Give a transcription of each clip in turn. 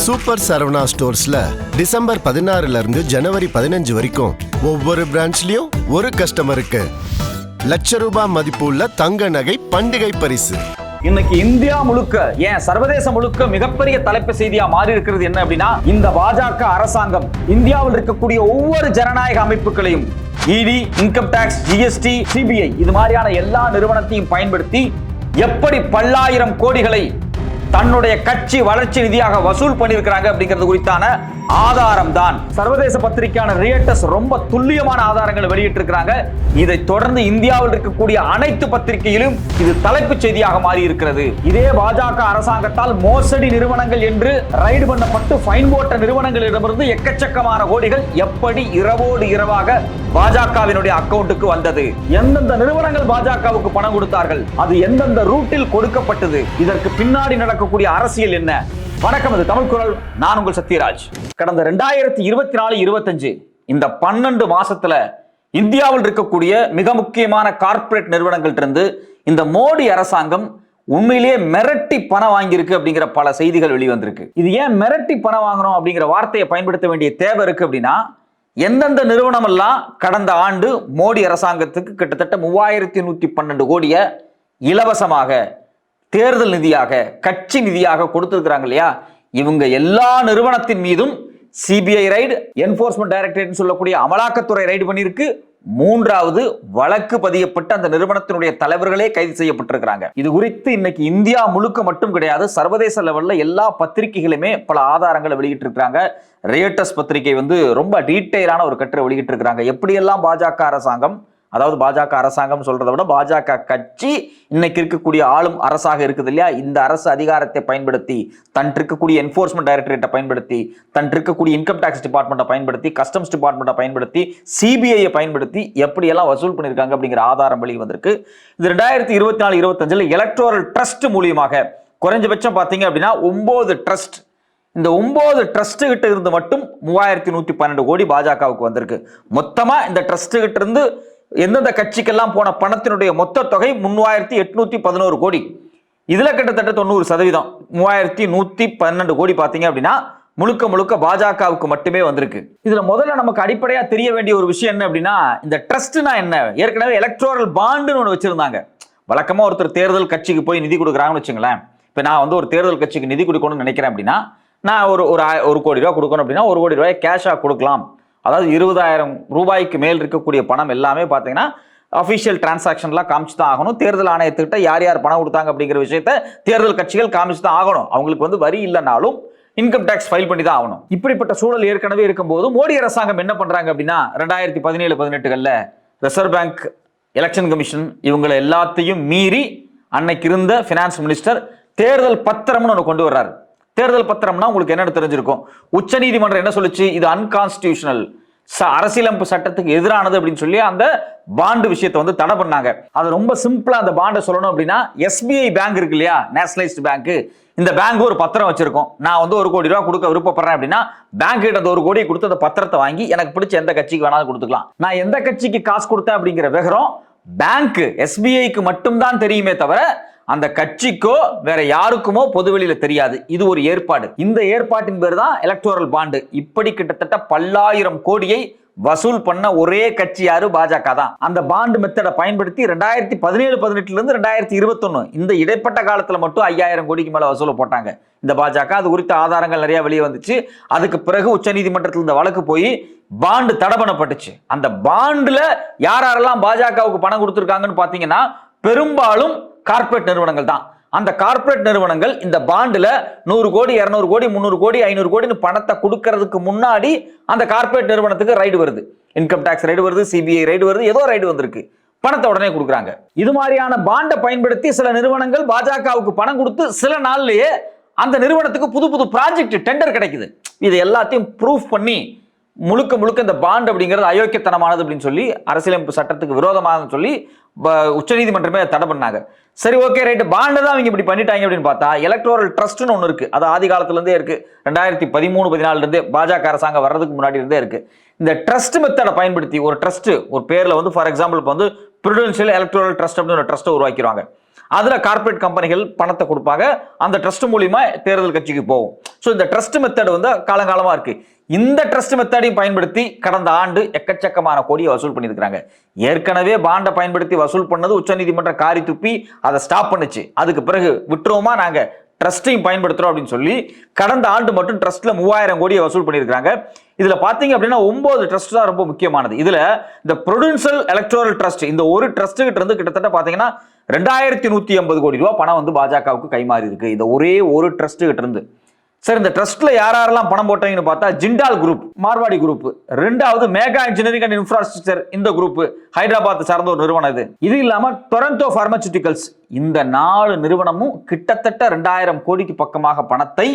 Super Saravana ஸ்டோர்ஸ்ல December 16 இருந்து ஜனவரி 15 வரைக்கும் ஒவ்வொரு பிரான்ச்லயும் ஒரு கஸ்டமருக்கு ₹1,00,000 மதிப்புள்ள தங்க நகை பண்டிகை பரிசு. இன்னைக்கு இந்தியா முழுக்க ஏன் சர்வதேசம் முழுக்க மிகப்பெரிய தலைப்பு செய்தியா மாறி இருக்கிறது என்ன அப்படின்னா, இந்த பாஜக அரசாங்கம் இந்தியாவில் இருக்கக்கூடிய ஒவ்வொரு ஜனநாயக அமைப்புகளையும் இடி, இன்கம் டாக்ஸ், ஜிஎஸ்டி, சிபிஐ இது மாதிரியான எல்லா நிறுவனத்தையும் பயன்படுத்தி எப்படி பல்லாயிரம் கோடிகளை தன்னுடைய கட்சி வளர்ச்சி நிதியாக வசூல் பண்ணியிருக்கிறாங்க அப்படிங்கிறது குறித்தான ஆதாரம் தான் சர்வதேச பத்திரிகையான ரியட்டஸ் ரொம்ப துல்லியமான ஆதாரங்களை வெளியிட்டு இருக்காங்க. இதை தொடர்ந்து இந்தியாவில் இருக்கக்கூடிய அனைத்து பத்திரிகையிலும் இது தலைப்புச் செய்தியாக மாறி இருக்கிறது. இதே பாஜக அரசாங்கத்தால் மோசடி நிறுவனங்கள் என்று ரைடு பண்ணப்பட்டு ஃபைன் போட்ட நிறுவனங்களிடமிருந்து எக்கச்சக்கமான கோடிகள் எப்படி இரவோடு இரவாக பாஜகவினுடைய அக்கவுண்டுக்கு வந்தது, எந்தெந்த நிறுவனங்கள் பாஜகவுக்கு பணம் கொடுத்தார்கள், அது எந்தெந்த ரூட்டில் கொடுக்கப்பட்டது, இதற்கு பின்னாடி நடக்கக்கூடிய அரசியல் என்ன. வணக்கம், இது தமிழ் குரல். நான் உங்கள் சத்யராஜ். கடந்த 2024-25 இந்த 12 மாசத்துல இந்தியாவில் இருக்கக்கூடிய மிக முக்கியமான கார்ப்பரேட் நிறுவனங்கள் இருந்து இந்த மோடி அரசாங்கம் உண்மையிலேயே மிரட்டி பணம் வாங்கியிருக்கு அப்படிங்கிற பல செய்திகள் வெளிவந்திருக்கு. இது ஏன் மிரட்டி பணம் வாங்கணும் அப்படிங்கிற வார்த்தையை பயன்படுத்த வேண்டிய தேவை இருக்கு அப்படின்னா, எந்தெந்த நிறுவனம் எல்லாம் கடந்த ஆண்டு மோடி அரசாங்கத்துக்கு கிட்டத்தட்ட 3112 கோடியை இலவசமாக தேர்தல் நிதியாக கட்சி நிதியாக கொடுத்திருக்கிறாங்க இல்லையா, இவங்க எல்லா நிறுவனத்தின் மீதும் சிபிஐ ரைடு, என்போர்ஸ்மெண்ட் டைரக்டரேட் சொல்லக்கூடிய அமலாக்கத்துறை ரைடு பண்ணியிருக்கு. மூன்றாவது வழக்கு பதியப்பட்டு அந்த நிறுவனத்தினுடைய தலைவர்களே கைது செய்யப்பட்டிருக்கிறாங்க. இது குறித்து இன்னைக்கு இந்தியா முழுக்க மட்டும் கிடையாது, சர்வதேச லெவல்ல எல்லா பத்திரிகைகளுமே பல ஆதாரங்களை வெளியிட்டு இருக்காங்க. ரியட்டஸ் பத்திரிகை ரொம்ப டீட்டெயிலான ஒரு கட்டுரை வெளியிட்டு இருக்காங்க. எப்படியெல்லாம் பாஜக அரசாங்கம், அதாவது பாஜக அரசாங்கம் சொல்றதை விட பாஜக கட்சி இன்னைக்கு இருக்கக்கூடிய ஆளும் அரசாக இருக்குது இல்லையா, இந்த அரசு அதிகாரத்தை பயன்படுத்தி தன் இருக்கக்கூடிய என்போர்ஸ்மெண்ட் டைரக்டரேட்டை பயன்படுத்தி தன் இருக்கக்கூடிய இன்கம் டாக்ஸ் டிபார்ட்மெண்ட்டை பயன்படுத்தி கஸ்டம்ஸ் டிபார்ட்மெண்ட்டை பயன்படுத்தி சிபிஐயை பயன்படுத்தி எப்படியெல்லாம் வசூல் பண்ணியிருக்காங்க அப்படிங்கிற ஆதாரம் வெளியே வந்திருக்கு. இது 2024-25 எலக்டோரல் ட்ரஸ்ட் மூலியமாக குறைஞ்சபட்சம் பார்த்தீங்க அப்படின்னா 9 ட்ரஸ்ட், இந்த 9 ட்ரஸ்ட் கிட்ட இருந்து மட்டும் 3112 கோடி பாஜகவுக்கு வந்திருக்கு. மொத்தமா இந்த ட்ரஸ்ட் கிட்ட இருந்து எந்தெந்த கட்சிக்கெல்லாம் போன பணத்தினுடைய மொத்த தொகை 3811 கோடி. இதுல கிட்டத்தட்ட 90% 3112 கோடி பாத்தீங்க அப்படின்னா முழுக்க முழுக்க பாஜகவுக்கு மட்டுமே வந்திருக்கு. இதுல முதல்ல நமக்கு அடிப்படையா தெரிய வேண்டிய ஒரு விஷயம் என்ன அப்படின்னா, இந்த ட்ரஸ்ட்னா என்ன. ஏற்கனவே எலக்ட்ரோரல் பாண்டுன்னு ஒன்று வச்சிருந்தாங்க. வழக்கமா ஒருத்தர் தேர்தல் கட்சிக்கு போய் நிதி கொடுக்குறாங்கன்னு வச்சுங்களேன். இப்ப நான் ஒரு தேர்தல் கட்சிக்கு நிதி கொடுக்கணும்னு நினைக்கிறேன் அப்படின்னா, நான் ஒரு கோடி ரூபாய் கொடுக்கணும் அப்படின்னா 1 கோடி ரூபாய் கேஷா கொடுக்கலாம். அதாவது 20,000 ரூபாய்க்கு மேல் இருக்கக்கூடிய பணம் எல்லாமே பார்த்தீங்கன்னா அஃபிஷியல் டிரான்சாக்ஷன்லாம் காமிச்சு தான் ஆகணும். தேர்தல் ஆணையத்துக்கிட்ட யார் யார் பணம் கொடுத்தாங்க அப்படிங்கிற விஷயத்த தேர்தல் கட்சிகள் காமிச்சு தான் ஆகணும். அவங்களுக்கு வரி இல்லைனாலும் இன்கம் டேக்ஸ் ஃபைல் பண்ணி தான் ஆகணும். இப்படிப்பட்ட சூழல் ஏற்கனவே இருக்கும்போது மோடி அரசாங்கம் என்ன பண்றாங்க அப்படின்னா, 2017-18 ரிசர்வ் பேங்க், எலெக்ஷன் கமிஷன் இவங்களை எல்லாத்தையும் மீறி அன்னைக்கு இருந்த பினான்ஸ் மினிஸ்டர் தேர்தல் பத்திரம்னு ஒன்று கொண்டு வர்றாரு. தேர்தல் பத்திரம்னா உங்களுக்கு என்ன தெரிஞ்சிருக்கும். உச்ச நீதிமன்றம் என்ன சொல்லுச்சு, இது அன்கான்ஸ்டிடியூஷனல், அரசியலமைப்பு சட்டத்துக்கு எதிரானது அப்படின்னு சொல்லி அந்த பாண்டு விஷயத்தை தடை பண்ணாங்க. அது ரொம்ப சிம்பிளா அந்த பாண்டை சொல்லணும் அப்படின்னா, எஸ்பிஐ பேங்க் இருக்கு இல்லையா, நேஷனலைஸ்டு பேங்க், இந்த பேங்க் ஒரு பத்திரம் வச்சிருக்கோம். நான் 1 கோடி ரூபாய் கொடுக்க விருப்பப்படுறேன் அப்படின்னா பேங்க் கிட்ட அந்த 1 கோடியை கொடுத்து அந்த பத்திரத்தை வாங்கி எனக்கு பிடிச்ச எந்த கட்சிக்கு வேணாலும் கொடுத்துக்கலாம். நான் எந்த கட்சிக்கு காசு கொடுத்தேன் அப்படிங்கிற விவரம் பேங்க் எஸ்பிஐக்கு மட்டும்தான் தெரியுமே தவிர அந்த கட்சிக்கோ வேற யாருக்குமோ பொதுவெளியில தெரியாது. இது ஒரு ஏற்பாடு. இந்த ஏற்பாட்டின் பேர் தான் எலக்டோரல் பாண்டு. இப்படி கிட்டத்தட்ட பல்லாயிரம் கோடியை வசூல் பண்ண ஒரே கட்சி யாரு, பாஜக தான். அந்த பாண்டு மெத்தடை பயன்படுத்தி 2017-18 இருந்து 2021 இந்த இடைப்பட்ட காலத்துல மட்டும் 5000 கோடிக்கு மேல வசூல போட்டாங்க இந்த பாஜக. அது குறித்த ஆதாரங்கள் நிறைய வெளியே வந்துச்சு. அதுக்கு பிறகு உச்ச நீதிமன்றத்தில் இந்த வழக்கு போய் பாண்டு தடை பண்ணப்பட்டுச்சு. அந்த பாண்டுல யாரெல்லாம் பாஜகவுக்கு பணம் கொடுத்திருக்காங்கன்னு பாத்தீங்கன்னா பெரும்பாலும் கார்ப்பரேட் நிறுவனங்கள் தான். அந்த கார்ப்பரேட் நிறுவனங்கள் இந்த பாண்டுல 100 கோடி 200 கோடி 300 கோடி 500 கோடின்னு பணத்தை கொடுக்கறதுக்கு முன்னாடி அந்த கார்ப்பரேட் நிறுவனத்துக்கு ரைடு வருது, இன்கம் டாக்ஸ் ரைடு வருது, சிபிஐ ரைடு வருது, ஏதோ ரைடு வந்திருக்கு, பணத்தை உடனே கொடுக்குறாங்க. இது மாதிரியான பாண்டை பயன்படுத்தி சில நிறுவனங்கள் பாஜகவுக்கு பணம் கொடுத்து சில நாள்லயே அந்த நிறுவனத்துக்கு புது புது ப்ராஜெக்ட் டெண்டர் கிடைக்குது. இது எல்லாத்தையும் ப்ரூஃப் பண்ணி முழுக்க இந்த பாண்ட் அப்படிங்கிறது அயோக்கியத்தனமானது அப்படின்னு சொல்லி அரசியலமைப்பு சட்டத்துக்கு விரோதமானதுன்னு சொல்லி உச்சநீதிமன்றமே தடை பண்ணாங்க. சரி, ஓகே, ரைட், பாண்டு தான் இவங்க இப்படி பண்ணிட்டாங்க அப்படின்னு பார்த்தா எலக்டோரல் ட்ரஸ்ட்னு ஒன்று இருக்கு. அது ஆதி காலத்துல இருந்தே இருக்கு. 2013-14 இருந்தே பாஜக அரசாங்கம் வர்றதுக்கு முன்னாடி இருந்தே இருக்கு. இந்த ட்ரஸ்ட் மெத்தடை பயன்படுத்தி ஒரு ட்ரஸ்ட் ஒரு பேர்ல for example Prudential electoral trust அப்படின்னு ஒரு ட்ரஸ்ட்டை உருவாக்கிடுவாங்க. அதுல கார்ப்பரேட் கம்பெனிகள் பணத்தை கொடுப்பாங்க, அந்த ட்ரஸ்ட் மூலியமா தேர்தல் கட்சிக்கு போகும். ஸோ இந்த ட்ரஸ்ட் மெத்தட் வந்து காலங்காலமா இருக்கு. இந்த ட்ரஸ்ட் மெத்தடையும் பயன்படுத்தி கடந்த ஆண்டு எக்கச்சக்கமான கோடியை வசூல் பண்ணியிருக்காங்க. ஏற்கனவே பாண்டை பயன்படுத்தி வசூல் பண்ணது உச்சநீதிமன்றம் காரி துப்பி அதை ஸ்டாப் பண்ணுச்சு. அதுக்கு பிறகு விட்டுருவோமா நாங்க ட்ரஸ்டையும் பயன்படுத்துறோம் அப்படின்னு சொல்லி கடந்த ஆண்டு மட்டும் ட்ரஸ்ட்ல 3000 கோடியை வசூல் பண்ணியிருக்காங்க. இதுல பாத்தீங்க அப்படின்னா 9 ட்ரஸ்ட் தான் ரொம்ப முக்கியமானது. இதுல இந்த ப்ரொடென்ஷியல் எலக்டோரல் ட்ரஸ்ட், இந்த ஒரு ட்ரஸ்ட் கிட்ட இருந்து கிட்டத்தட்ட பாத்தீங்கன்னா 2150 கோடி ரூபாய் பணம் வந்து பாஜகவுக்கு கைமாறி இருக்கு, இந்த ஒரே ஒரு ட்ரஸ்ட் கிட்ட இருந்து. சார், இந்த ட்ரஸ்ட்ல யாரெல்லாம் பணம் போட்டாங்கன்னு பார்த்தா ஜிண்டால் குரூப், மார்வாடி குரூப், ரெண்டாவது மேகா இன்ஜினியரிங் அண்ட் இன்ஃப்ராஸ்ட்ரக்சர், இந்த குரூப் ஹைதராபாத் சார்ந்த ஒரு நிறுவனம். இது இல்லாம டொரண்டோ பார்மசூட்டிகல்ஸ், இந்த 4 நிறுவனமும் கிட்டத்தட்ட 2000 கோடிக்கு பக்கமாக பணத்தை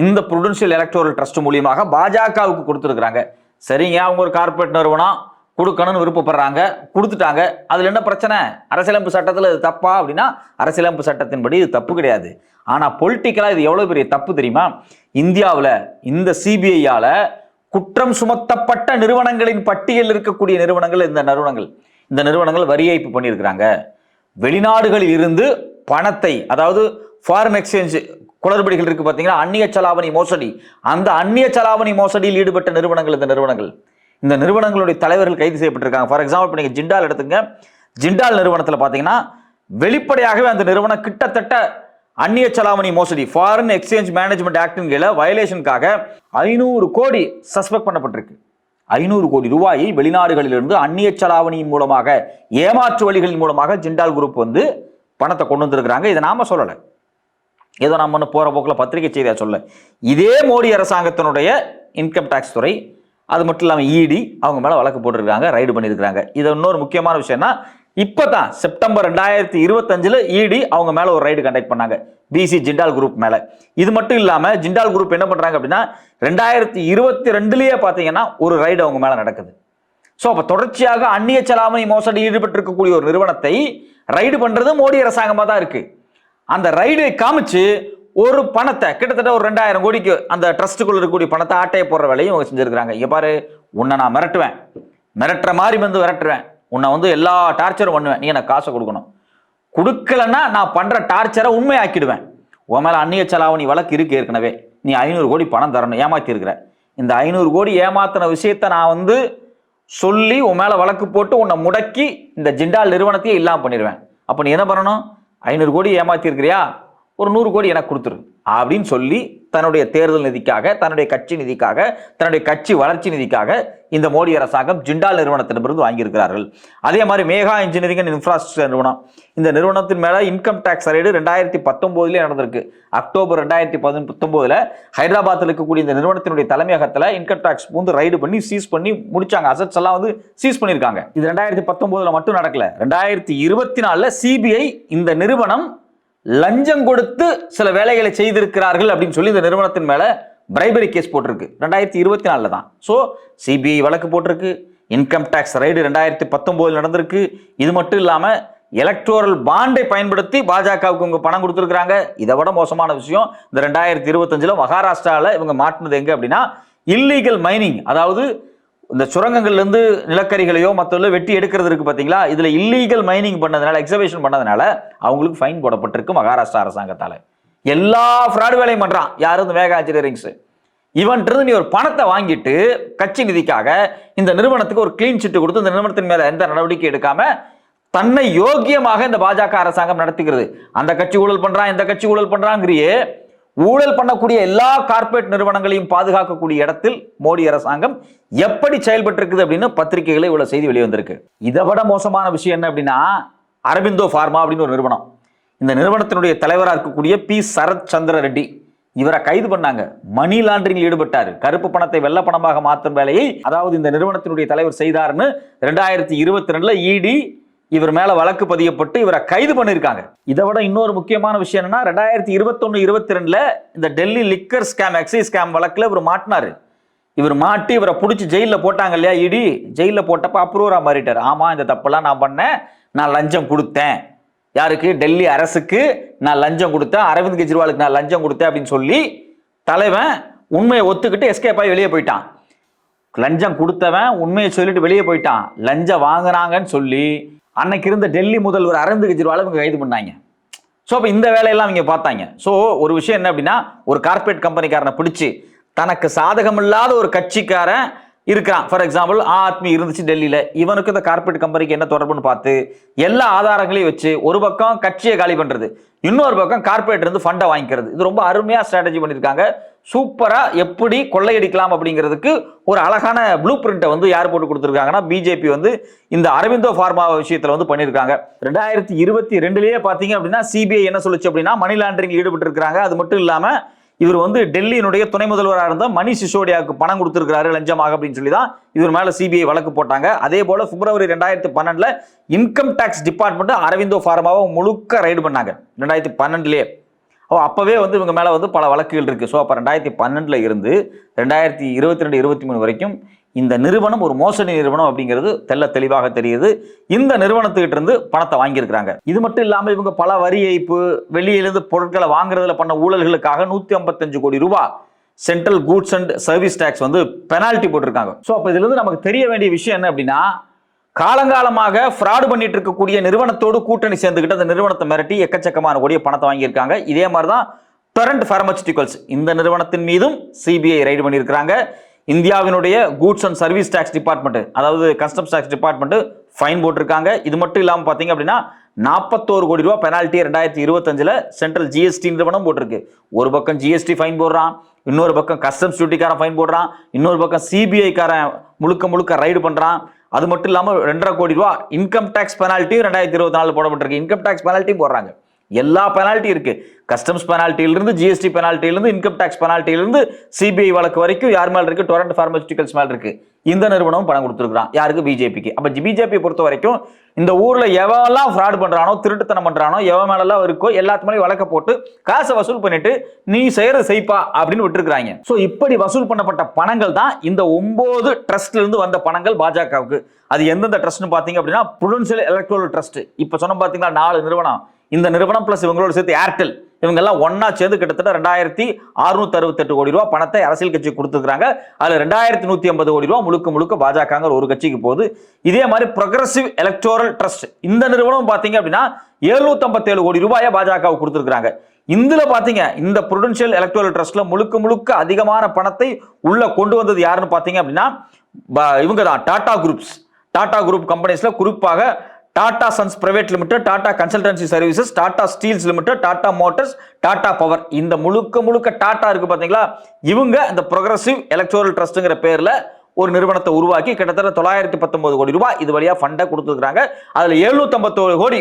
இந்த ப்ரூடென்ஷியல் எலக்டோரல் ட்ரஸ்ட் மூலியமாக பாஜகவுக்கு கொடுத்துருக்காங்க. சரிங்க, அவங்க ஒரு கார்ப்பரேட் நிறுவனம், கொடுக்கணும்னு விருப்பப்படுறாங்க, கொடுத்துட்டாங்க. அதுல என்ன பிரச்சனை? அரசியலமைப்பு சட்டத்தில் இது தப்பா அப்படின்னா அரசியலமைப்பு சட்டத்தின்படி இது தப்பு கிடையாது. ஆனா பொலிட்டிக்கலா இது எவ்வளவு பெரிய தப்பு தெரியுமா? இந்தியாவில் இந்த சிபிஐயால குற்றம் சுமத்தப்பட்ட நிறுவனங்களின் பட்டியலில் இருக்கக்கூடிய நிறுவனங்கள் இந்த நிறுவனங்கள் வரி ஏய்ப்பு பண்ணியிருக்கிறாங்க. வெளிநாடுகளில் இருந்து பணத்தை, அதாவது ஃபாரின் எக்ஸ்சேஞ்ச் குளறுபடிகள் இருக்கு பார்த்தீங்கன்னா, அந்நிய செலாவணி மோசடி, அந்த அந்நிய செலாவணி மோசடியில் ஈடுபட்ட நிறுவனங்கள் இந்த நிறுவனங்களுடைய தலைவர்கள் கைது செய்யப்பட்டிருக்காங்க. ஃபார் எக்ஸாம்பிள், இப்போ நீங்க ஜிண்டால் எடுத்துங்க. ஜிண்டால் நிறுவனத்தில் பார்த்தீங்கன்னா வெளிப்படையாகவே அந்த நிறுவனம் கிட்டத்தட்ட அந்நிய செலாவணி மோசடி, ஃபாரின் எக்ஸ்சேஞ்ச் மேனேஜ்மெண்ட் ஆக்டின் கீழ வயலேஷனுக்காக 500 கோடி சஸ்பெக்ட் பண்ணப்பட்டிருக்கு. 500 கோடி ரூபாயை வெளிநாடுகளிலிருந்து அந்நிய செலாவணியின் மூலமாக, ஏமாற்று வழிகளின் மூலமாக ஜிண்டால் குரூப் வந்து பணத்தை கொண்டு வந்திருக்கிறாங்க. இதை நாம சொல்லலை, ஏதோ நம்ம போற போக்கில் பத்திரிகை செய்தியா சொல்ல. இதே மோடி அரசாங்கத்தினுடைய இன்கம் டாக்ஸ் துறை, அது மட்டும் இல்லாமல் இடி அவங்க மேல வழக்கு போட்டிருக்காங்க, ரைடு பண்ணியிருக்காங்க. இது இன்னொரு முக்கியமான விஷயம்னா, இப்பதான் செப்டம்பர் 2025 இடி அவங்க மேல ஒரு ரைடு கண்டக்ட் பண்ணாங்க, பிசி ஜிண்டால் குரூப் மேல. இது மட்டும் இல்லாம ஜிண்டால் குரூப் என்ன பண்றாங்க அப்படின்னா 2022லயே பாத்தீங்கன்னா ஒரு ரைடு அவங்க மேல நடக்குது. சோ அப்ப தொடர்ச்சியாக அந்நிய செலாவணி மோசடி ஈடுபட்டிருக்கக்கூடிய ஒரு நிறுவனத்தை ரைடு பண்றது மோடி அரசாங்கமா தான் இருக்கு. அந்த ரைடை காமிச்சு ஒரு பணத்தை கிட்டத்தட்ட ஒரு 2000 கோடிக்கு அந்த ட்ரஸ்ட்டுக்குள்ள இருக்கக்கூடிய பணத்தை ஆட்டையை போடுற வேலையும் அவங்க செஞ்சிருக்காங்க. இங்க பாரு, உன்னை நான் மிரட்டுவேன், மிரட்டுற மாதிரி வந்து விரட்டுவேன், உன்னை வந்து எல்லா டார்ச்சரும் பண்ணுவேன், நீ எனக்கு காசை கொடுக்கணும், கொடுக்கலன்னா நான் பண்ற டார்ச்சரை உண்மையாக்கிடுவேன், உன் மேல அந்நிய செலாவணி வழக்கு இருக்கு ஏற்கனவே, நீ 500 கோடி பணம் தரணும், ஏமாத்தி இருக்கிற, இந்த 500 கோடி ஏமாத்தின விஷயத்த நான் வந்து சொல்லி உன் மேல வழக்கு போட்டு உன்னை முடக்கி இந்த ஜிண்டால் நிறுவனத்தையே இல்லாம பண்ணிடுவேன். அப்ப நீ என்ன பண்ணணும்? 500 கோடி ஏமாத்தி இருக்கிறியா, ஒரு 100 கோடி எனக்கு கொடுத்துரு அப்படின்னு சொல்லி தன்னுடைய தேர்தல் நிதிக்காக, தன்னுடைய கட்சி நிதிக்காக, தன்னுடைய கட்சி வளர்ச்சி நிதிக்காக இந்த மோடி அரசாங்கம் ஜிண்டால் நிறுவனத்திடமிருந்து வாங்கியிருக்கிறார்கள். அதே மாதிரி மேகா இன்ஜினியரிங் அண்ட் இன்ஃப்ராஸ்ட்ரக்சர் நிறுவனம், இந்த நிறுவனத்தின் மேல இன்கம் டாக்ஸ் ரைடு 2019 நடந்திருக்கு. அக்டோபர் 2019 ஹைதராபாத்தில் இருக்கக்கூடிய இந்த நிறுவனத்தினுடைய தலைமையகத்தில் இன்கம் டாக்ஸ் வந்து ரைடு பண்ணி சீஸ் பண்ணி முடிச்சாங்க. அசட்ஸ் எல்லாம் வந்து சீஸ் பண்ணியிருக்காங்க. இது 2019 மட்டும் நடக்கல, 2024 சிபிஐ இந்த நிறுவனம் லஞ்சம் கொடுத்து சில வேலைகளை செய்திருக்கிறார்கள் அப்படின்னு சொல்லி இந்த நிறுவனத்தின் மேல பிரைபரி கேஸ் போட்டிருக்கு. 2024 தான். ஸோ சிபிஐ வழக்கு போட்டிருக்கு, இன்கம் டாக்ஸ் ரைடு 2019 நடந்திருக்கு. இது மட்டும் இல்லாம எலக்டோரல் பாண்டை பயன்படுத்தி பாஜகவுக்கு இவங்க பணம் கொடுத்துருக்காங்க. இதை விட மோசமான விஷயம், இந்த 2025 மகாராஷ்டிராவில் இவங்க மாட்டினது எங்க அப்படின்னா இல்லீகல் மைனிங், அதாவது இந்த சுரங்கங்கள்ல இருந்து நிலக்கரிகளையோ மற்ற வெட்டி எடுக்கிறது இருக்கு பாத்தீங்களா, இதுல இல்லீகல் மைனிங் பண்ணதுனால, எக்ஸபிஷன் பண்ணதுனால அவங்களுக்கு ஃபைன் போடப்பட்டிருக்கு மகாராஷ்டிரா அரசாங்கத்தால. எல்லா ஃப்ராட் வேலையும் பண்றான் யாரு? இந்த மேகா இன்ஜினியரிங்ஸ். இவன் இருந்து நீ ஒரு பணத்தை வாங்கிட்டு கட்சி நிதிக்காக இந்த நிறுவனத்துக்கு ஒரு கிளீன் சிட் கொடுத்து இந்த நிறுவனத்தின் மேல எந்த நடவடிக்கை எடுக்காம தன்னை யோக்கியமாக இந்த பாஜக அரசாங்கம் நடத்துகிறது. அந்த கட்சி ஊழல் பண்றான், இந்த கட்சி ஊழல் பண்றாங்கிறியே, ஊழல் பண்ணக்கூடிய எல்லா கார்ப்பரேட் நிறுவனங்களையும் பாதுகாக்கக்கூடிய இடத்தில் மோடி அரசாங்கம் எப்படி செயல்பட்டு இருக்குது அப்படின்னு பத்திரிகைகளை இவ்வளவு செய்தி வெளியே வந்திருக்கு. இதை விட மோசமான விஷயம் என்ன அப்படின்னா, அரபிந்தோ பார்மா அப்படின்னு ஒரு நிறுவனம், இந்த நிறுவனத்தினுடைய தலைவராக இருக்கக்கூடிய பி சரத் சந்திர ரெட்டி, இவரை கைது பண்ணாங்க. மணி லாண்டரிங் ஈடுபட்டார், கருப்பு பணத்தை வெள்ள பணமாக மாற்றும் வேலையை அதாவது இந்த நிறுவனத்தினுடைய தலைவர் செய்தார்னு 2022 இடி இவர் மேல வழக்கு பதியப்பட்டு இவரை கைது பண்ணிருக்காங்க. இதை விட இன்னொரு முக்கியமான விஷயம் என்னன்னா, 2021-22 இந்த Delhi liquor scam, exercise scam வழக்குல இவர் மாட்டினாரு. இவர் மாட்டி இவரை பிடிச்சி ஜெயிலில் போட்டாங்க இல்லையா, இடி ஜெயிலில் போட்டப்ப அப்ரூவரா மாறிட்டார். ஆமா, இந்த தப்பெல்லாம் நான் பண்ணேன், நான் லஞ்சம் கொடுத்தேன், யாருக்கு? டெல்லி அரசுக்கு நான் லஞ்சம் கொடுத்தேன், அரவிந்த் கெஜ்ரிவாலுக்கு நான் லஞ்சம் கொடுத்தேன் அப்படின்னு சொல்லி தலைவன் உண்மையை ஒத்துக்கிட்டு எஸ்கேப் ஆகி வெளியே போயிட்டான். லஞ்சம் கொடுத்தவன் உண்மையை சொல்லிட்டு வெளியே போயிட்டான். லஞ்சம் வாங்கினாங்கன்னு சொல்லி அன்னைக்கு இருந்த டெல்லி முதல்வர் அரவிந்த் கெஜ்ரிவாலை இவங்க கைது பண்ணாங்க. ஸோ அப்போ இந்த வேலையெல்லாம் இங்கே பார்த்தாங்க. ஸோ ஒரு விஷயம் என்ன அப்படின்னா, ஒரு கார்பரேட் கம்பெனிக்காரனை பிடிச்சி தனக்கு சாதகம் இல்லாத ஒரு கட்சிக்காரன் இருக்கிறான். ஃபார் எக்ஸாம்பிள் ஆத்மி இருந்துச்சு டெல்லியில், இவனுக்கு இந்த கார்பரேட் கம்பெனிக்கு என்ன தொடர்புன்னு பார்த்து எல்லா ஆதாரங்களையும் வச்சு ஒரு பக்கம் கட்சியை காலி பண்ணுறது, இன்னொரு பக்கம் கார்பரேட் இருந்து ஃபண்டை வாங்கிக்கிறது. இது ரொம்ப அருமையாக ஸ்ட்ராட்டஜி பண்ணியிருக்காங்க. சூப்பராக எப்படி கொள்ளையடிக்கலாம் அப்படிங்கிறதுக்கு ஒரு அழகான ப்ளூ பிரிண்ட்டை வந்து யார் போட்டு கொடுத்துருக்காங்கன்னா, பிஜேபி வந்து இந்த அரவிந்தோ ஃபார்மா விஷயத்தில் வந்து பண்ணியிருக்காங்க. 2022 பார்த்தீங்க அப்படின்னா சிபிஐ என்ன சொல்லுச்சு அப்படின்னா, மணி லாண்டரிங் ஈடுபட்டு இருக்கிறாங்க. அது மட்டும் இல்லாமல் இவர் வந்து டெல்லியினுடைய துணை முதல்வராக இருந்த மணிஷ் சிசோடியாவுக்கு பணம் கொடுத்திருக்கிறாரு லஞ்சமாக அப்படின்னு சொல்லி தான் இவர் மேல சிபிஐ வழக்கு போட்டாங்க. அதே போல பிப்ரவரி 2012 இன்கம் டாக்ஸ் டிபார்ட்மெண்ட் அரவிந்தோ ஃபார்மாவை முழுக்க ரைடு பண்ணாங்க 2012. அப்பவே வந்து இவங்க மேல வந்து பல வழக்குகள் இருக்கு. ஸோ அப்போ 2012 இருந்து 2022-23 வரைக்கும் இந்த நிறுவனம் ஒரு மோசடி நிறுவனம் அப்படிங்கிறது தெல்ல தெளிவாக தெரியுது. இந்த நிறுவனத்துக்கிட்ட இருந்து பணத்தை வாங்கியிருக்கிறாங்க. இது மட்டும் இல்லாமல் இவங்க பல வரி ஏய்ப்பு, வெளியிலிருந்து பொருட்களை வாங்குறதுல பண்ண ஊழல்களுக்காக 155 கோடி ரூபாய் central goods and service tax வந்து பெனால்டி போட்டிருக்காங்க. ஸோ அப்போ இதுல இருந்து நமக்கு தெரிய வேண்டிய விஷயம் என்ன அப்படின்னா, காலங்காலமாக ஃப்ராடு பண்ணிட்டு இருக்கக்கூடிய நிறுவனத்தோடு கூட்டணி சேர்ந்துக்கிட்டு அந்த நிறுவனத்தை மிரட்டி எக்கச்சக்கமான கோடிய பணத்தை வாங்கியிருக்காங்க. இதே மாதிரி தான் டொரண்ட் பார்மசூட்டிகல்ஸ் இந்த நிறுவனத்தின் மீதும் சிபிஐ ரைடு பண்ணியிருக்காங்க. இந்தியாவினுடைய goods and service tax department, அதாவது கஸ்டம்ஸ் டாக்ஸ் டிபார்ட்மெண்ட் ஃபைன் போட்டிருக்காங்க. இது மட்டும் இல்லாமல் பார்த்தீங்க அப்படின்னா 41 கோடி ரூபாய் பெனால்ட்டி 2025 சென்ட்ரல் ஜிஎஸ்டி நிறுவனம் போட்டிருக்கு. ஒரு பக்கம் ஜிஎஸ்டி ஃபைன் போடுறான், இன்னொரு பக்கம் கஸ்டம்ஸ் டியூட்டிக்காரன் ஃபைன் போடுறான், இன்னொரு பக்கம் சிபிஐ காரன் முழுக்க ரைடு பண்றான். அது மட்டும் இல்லாமல் 2.5 கோடி ரூபாய் இன்கம் டாக்ஸ் பெனால்ட்டியும் 2024 போடப்பட்டிருக்கு. இன்கம் டாக்ஸ் பெனால்ட்டியும் போடுறாங்க. எல்லா பெனால்ட்டி இருக்கு. கஸ்டம்ஸ் பெனால்ட்டியிலிருந்து ஜிஎஸ்டி பெனால்ட்டியிலிருந்து இன்கம் டாக்ஸ் பெனால்ட்டியிலிருந்து சிபிஐ வழக்கு வரைக்கும் யார் மேல இருக்கு? டொரண்ட் பார்மசூட்டிகல்ஸ் மேல இருக்கு. இந்த நிறுவனம் பணம் கொடுத்துருக்கான். யாருக்கு? பிஜேபிக்கு. அப்ப பிஜேபி பொறுத்த வரைக்கும் இந்த ஊர்ல எவெல்லாம் ஃப்ராட் பண்றானோ, திருட்டுத்தனம் பண்றானோ, எவன் மேலாம் இருக்கோ எல்லாத்து மேலேயும் வழக்க போட்டு காசை வசூல் பண்ணிட்டு நீ செய்யறது செய்ப்பா அப்படின்னு விட்டுருக்காங்க. ஸோ இப்படி வசூல் பண்ணப்பட்ட பணங்கள் தான் இந்த 9 ட்ரஸ்ட்ல இருந்து வந்த பணங்கள் பாஜகவுக்கு. அது எந்தெந்த ட்ரஸ்ட்னு பாத்தீங்க அப்படின்னா, புருடென்ஷியல் எலக்ட்ரல் ட்ரஸ்ட். இப்ப சொன்ன பாத்தீங்களா 4 நிறுவனம். இந்த நிறுவனம் பிளஸ் இவங்களோட சேர்த்து ஏர்டெல், இவங்க எல்லாம் ஒன்னா சேர்ந்து கிட்டத்தட்ட 2668 கோடி ரூபாய் பணத்தை அரசியல் கட்சி கொடுத்துருக்காங்க. அதுல 2150 கோடி ரூபாய் முழுக்க பாஜக ஒரு கட்சிக்கு போகுது. இதே மாதிரி ப்ரோக்ரசிவ் எலக்டோரல் ட்ரஸ்ட் இந்த நிறுவனம் பாத்தீங்க அப்படின்னா 757 கோடி ரூபாயை பாஜக கொடுத்துருக்காங்க. இதுல பாத்தீங்க இந்த புருடென்ஷியல் எலக்டோரல் ட்ரஸ்ட்ல முழுக்க அதிகமான பணத்தை உள்ள கொண்டு வந்தது யாருன்னு பாத்தீங்க அப்படின்னா இவங்க தான் டாடா குரூப்ஸ். டாடா குரூப் கம்பெனிஸ்ல குறிப்பாக Tata sons private limited, Tata consultancy services, Tata Steeles limited, Tata Motors, Tata power, இந்த முழுக்க டாடா இருக்கு பாத்தீங்களா, இவங்க இந்த ப்ரோக்ரசிவ் எலக்டோரல் ட்ரஸ்ட்ங்கிற பேர்ல ஒரு நிறுவனத்தை உருவாக்கி கிட்டத்தட்ட 919 கோடி ரூபாய் இது வழியா ஃபண்டை கொடுத்துருக்காங்க. அதுல 751 கோடி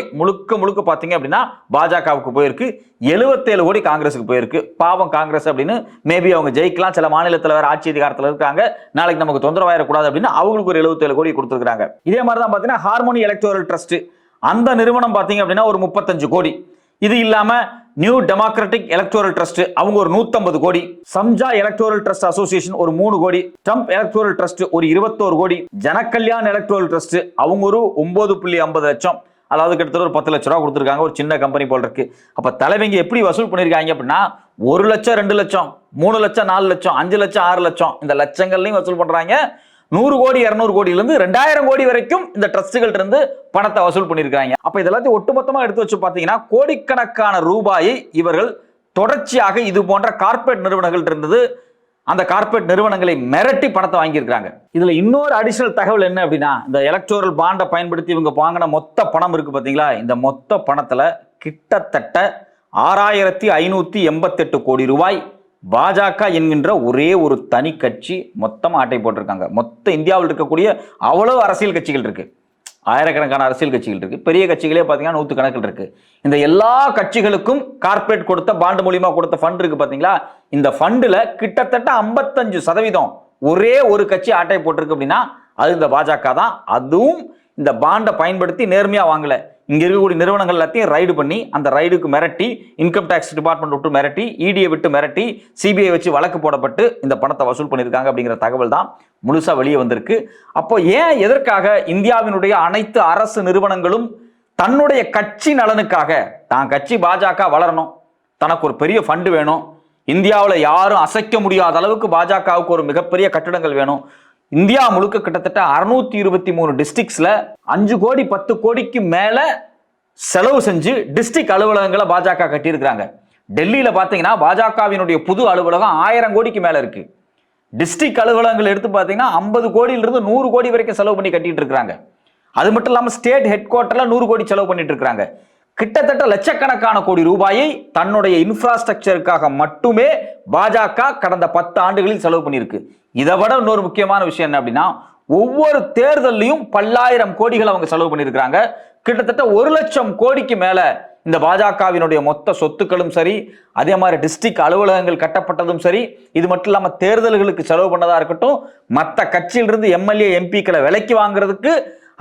முழுக்க பாத்தீங்க அப்படின்னா பாஜகவுக்கு போயிருக்கு, 77 கோடி காங்கிரஸுக்கு போயிருக்கு. பாவம் காங்கிரஸ் அப்படின்னு மேபி அவங்க ஜெயிக்கலாம், சில மாநிலத்தில் வேற ஆட்சி அதிகாரத்தில் இருக்காங்க, நாளைக்கு நமக்கு தொந்தரவாயிடக்கூடாது அப்படின்னு அவங்களுக்கு ஒரு 77 கோடி கொடுத்துருக்காங்க. இதே மாதிரி தான் பாத்தீங்கன்னா ஹார்மோனி எலக்டோரல் ட்ரஸ்ட் அந்த நிறுவனம் பாத்தீங்க அப்படின்னா ஒரு 35 கோடி. இது இல்லாம நியூ டெமோக்ராட்டிக் எலக்டோரல் ட்ரஸ்ட் அவங்க ஒரு 150 கோடி, சம்ஜா எலக்டோரல் ட்ரஸ்ட் அசோசியேஷன் ஒரு 3 கோடி, ட்ரம்ப் எலக்டோரல் ட்ரஸ்ட் ஒரு 21 கோடி, ஜனகல்யாண் எலக்டோரல் ட்ரஸ்ட் அவங்க ஒரு 9.50 லட்சம், அதாவது கிட்டத்தட்ட ஒரு 10 லட்சம் ரூபாய் கொடுத்துருக்காங்க. ஒரு சின்ன கம்பெனி போல இருக்கு. அப்ப தலைவங்க எப்படி வசூல் பண்ணிருக்காங்க அப்படின்னா 1 லட்சம் 2 லட்சம் 3 லட்சம் 4 லட்சம் 5 லட்சம் 6 லட்சம் இந்த லட்சங்கள்லையும் வசூல் பண்றாங்க. 100 கோடி 200 கோடியிலிருந்து 2000 கோடி வரைக்கும் இந்த ட்ரஸ்ட்கள் இருந்து பணத்தை வசூல் பண்ணிருக்காங்க. அப்ப இதெல்லாத்தையும் ஒட்டுமொத்தமா எடுத்து வச்சு பாத்தீங்கன்னா கோடிக்கணக்கான ரூபாயை இவர்கள் தொடர்ச்சியாக இது போன்ற கார்ப்பரேட் நிறுவனங்கள் இருந்தது அந்த கார்ப்பரேட் நிறுவனங்களை மிரட்டி பணத்தை வாங்கியிருக்காங்க. இதுல இன்னொரு அடிஷனல் தகவல் என்ன அப்படின்னா, இந்த எலக்டோரல் பாண்டை பயன்படுத்தி இவங்க வாங்கின மொத்த பணம் இருக்கு பாத்தீங்களா, இந்த மொத்த பணத்துல கிட்டத்தட்ட 6588 கோடி ரூபாய் பாஜக என்கின்ற ஒரே ஒரு தனி கட்சி மொத்தமா ஆட்டை போட்டிருக்காங்க. மொத்த இந்தியாவில் இருக்கக்கூடிய அவ்வளவு அரசியல் கட்சிகள் இருக்கு, ஆயிரக்கணக்கான அரசியல் கட்சிகள் இருக்கு, பெரிய கட்சிகளே பாத்தீங்கன்னா 100 கணக்கில் இருக்கு. இந்த எல்லா கட்சிகளுக்கும் கார்ப்பரேட் கொடுத்த பாண்டு மூலியமா கொடுத்த ஃபண்ட் இருக்கு பாத்தீங்களா, இந்த ஃபண்டுல கிட்டத்தட்ட 55% ஒரே ஒரு கட்சி ஆட்டை போட்டிருக்கு அப்படின்னா அது இந்த பாஜக தான். அதுவும் இந்த பாண்டை பயன்படுத்தி நேர்மையா வாங்கல, இங்க இருக்கக்கூடிய நிறுவனங்கள் எல்லாத்தையும் ரைடு பண்ணி அந்த ரைடுக்கு மிரட்டி, இன்கம் டாக்ஸ் டிபார்ட்மெண்ட் விட்டு மிரட்டி, இடியை விட்டு மிரட்டி, சிபிஐ வச்சு வழக்கு போடப்பட்டு இந்த பணத்தை வசூல் பண்ணியிருக்காங்க அப்படிங்கிற தகவல் தான் முழுசா வெளியே வந்திருக்கு. அப்போ ஏன் எதற்காக இந்தியாவினுடைய அனைத்து அரசு நிறுவனங்களும் தன்னுடைய கட்சி நலனுக்காக, தான் கட்சி பாஜக வளரணும், தனக்கு ஒரு பெரிய ஃபண்டு வேணும், இந்தியாவில் யாரும் அசைக்க முடியாத அளவுக்கு பாஜகவுக்கு ஒரு மிகப்பெரிய கட்டிடங்கள் வேணும், இந்தியா முழுக்க கிட்டத்தட்ட 623 டிஸ்ட்ரிக்ட்ஸ்ல 5 கோடி 10 கோடிக்கு மேல செலவு செஞ்சு டிஸ்ட்ரிக்ட் அலுவலகங்களை பாஜக கட்டியிருக்கிறாங்க. டெல்லியில பாத்தீங்கன்னா பாஜகவினுடைய புது அலுவலகம் 1000 கோடிக்கு மேல இருக்கு. டிஸ்ட்ரிக்ட் அலுவலகங்கள் எடுத்து பாத்தீங்கன்னா 50 கோடியிலிருந்து 100 கோடி வரைக்கும் செலவு பண்ணி கட்டிட்டு இருக்காங்க. அது மட்டும் இல்லாம ஸ்டேட் ஹெட் குவார்டர்ல 100 கோடி செலவு பண்ணிட்டு இருக்காங்க. கிட்டத்தட்ட லட்சக்கணக்கான கோடி ரூபாயை தன்னுடைய இன்ஃப்ராஸ்ட்ரக்சருக்காக மட்டுமே பாஜக கடந்த 10 ஆண்டுகளில் செலவு பண்ணியிருக்கு. இதை விட இன்னொரு முக்கியமான விஷயம் என்ன அப்படின்னா, ஒவ்வொரு தேர்தலையும் பல்லாயிரம் கோடிகள் அவங்க செலவு பண்ணியிருக்கிறாங்க. கிட்டத்தட்ட 1 லட்சம் கோடிக்கு மேல இந்த பாஜகவினுடைய மொத்த சொத்துக்களும் சரி, அதே மாதிரி டிஸ்ட்ரிக்ட் அலுவலகங்கள் கட்டப்பட்டதும் சரி, இது மட்டும் இல்லாம தேர்தல்களுக்கு செலவு பண்ணதா இருக்கட்டும், மற்ற கட்சியிலிருந்து எம்எல்ஏ எம்பிக்களை விலைக்கு வாங்குறதுக்கு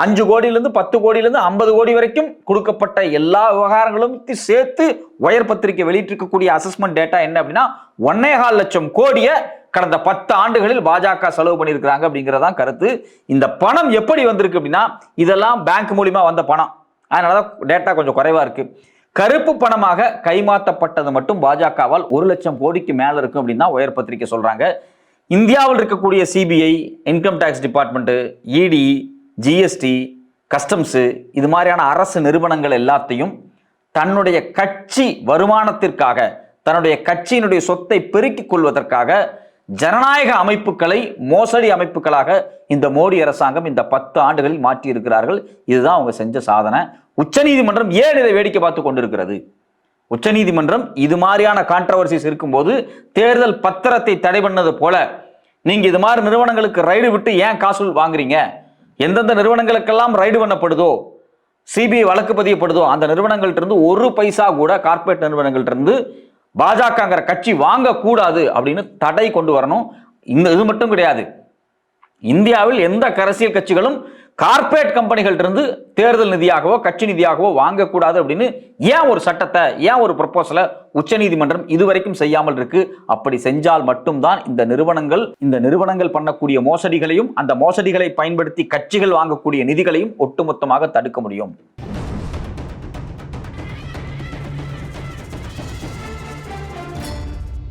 5 கோடியிலிருந்து 10 கோடியிலிருந்து 50 கோடி வரைக்கும் கொடுக்கப்பட்ட எல்லா விவகாரங்களும் சேர்த்து உயர் பத்திரிகை வெளியிட்டிருக்கக்கூடிய அசஸ்மெண்ட் டேட்டா என்ன அப்படின்னா 1.25 லட்சம் கோடியை கடந்த 10 ஆண்டுகளில் பாஜக செலவு பண்ணியிருக்கிறாங்க அப்படிங்கிறதான் கருத்து. இந்த பணம் எப்படி வந்திருக்கு அப்படின்னா, இதெல்லாம் பேங்க் மூலியமா வந்த பணம், அதனாலதான் டேட்டா கொஞ்சம் குறைவா இருக்கு. கருப்பு பணமாக கைமாற்றப்பட்டது மட்டும் பாஜகவால் 1 லட்சம் கோடிக்கு மேல இருக்கும் அப்படின்னு தான் உயர் பத்திரிகை சொல்றாங்க. இந்தியாவில் இருக்கக்கூடிய சிபிஐ, இன்கம் டாக்ஸ் டிபார்ட்மெண்ட், இடி, ஜிஎஸ்டி, கஸ்டம்ஸ், இது மாதிரியான அரசு நிறுவனங்கள் எல்லாத்தையும் தன்னுடைய கட்சி வருமானத்திற்காக, தன்னுடைய கட்சியினுடைய சொத்தை பெருக்கிக் கொள்வதற்காக ஜனநாயக அமைப்புகளை மோசடி அமைப்புகளாக இந்த மோடி அரசாங்கம் இந்த 10 ஆண்டுகளில் மாற்றி இருக்கிறார்கள். இதுதான் அவங்க செஞ்ச சாதனை. உச்சநீதிமன்றம் ஏன் இதை வேடிக்கை பார்த்து கொண்டிருக்கிறது? உச்சநீதிமன்றம் இது மாதிரியான கான்ட்ரவர்சிஸ் இருக்கும்போது தேர்தல் பத்திரத்தை தடை பண்ணது போல நீங்க இது மாதிரி நிறுவனங்களுக்கு ரைடு விட்டு ஏன் காசு வாங்குறீங்க? எந்தெந்த நிறுவனங்களுக்கெல்லாம் ரைடு பண்ணப்படுதோ, சிபிஐ வழக்கு பதியப்படுதோ, அந்த நிறுவனங்கள்ட்ட இருந்து 1 பைசா கூட கார்பரேட் நிறுவனங்கள்ட்ட இருந்து பாஜகங்கிற கட்சி வாங்கக்கூடாது அப்படின்னு தடை கொண்டு வரணும். இது மட்டும் கிடையாது, இந்தியாவில் எந்த அரசியல் கட்சிகளும் கார்பரேட் கம்பெனிகள் இருந்து தேர்தல் நிதியாகவோ கட்சி நிதியாகவோ வாங்கக்கூடாது அப்படின்னு ஏன் ஒரு சட்டத்தை, ஏன் ஒரு ப்ரொபோசலை உச்சநீதிமன்றம் இதுவரைக்கும் செய்யாமல் இருக்கு? அப்படி செஞ்சால் மட்டும்தான் இந்த நிறுவனங்கள் பண்ணக்கூடிய மோசடிகளையும், அந்த மோசடிகளை பயன்படுத்தி கட்சிகள் வாங்கக்கூடிய நிதிகளையும் ஒட்டுமொத்தமாக தடுக்க முடியும்.